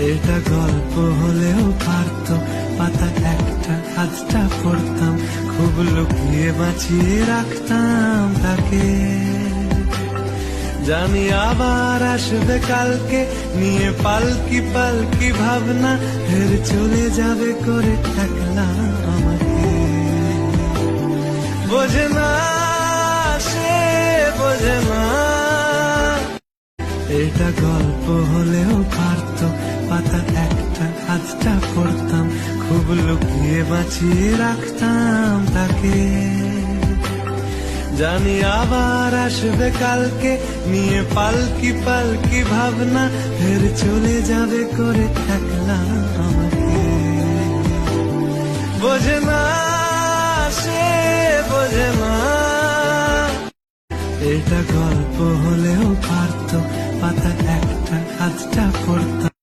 এটা গল্প হলেও পারত, পাতা একটা আধটা পড়তাম, খুব লুকিয়ে বাঁচিয়ে রাখতাম তাকে। জানি আবার আসবে কালকে, নিয়ে পালকি পালকি ভাবনা, ফের চলে যাবে করে একলা আমাকে। বোঝে না, সে বোঝে না, এটা গল্প হলেও পারত, পাতা একটা আধটা পড়তাম, খুব লুকিয়ে বাঁচিয়ে রাখতাম তাকে। জানি আবার আসবে কালকে, নিয়ে পালকি পালকি ভাবনা, ফের চলে যাবে করে একলা আমাকে। বোঝে না, সে বোঝে না, এটা গল্প হলেও পারত, পাতা একটা আধটা পড়তাম।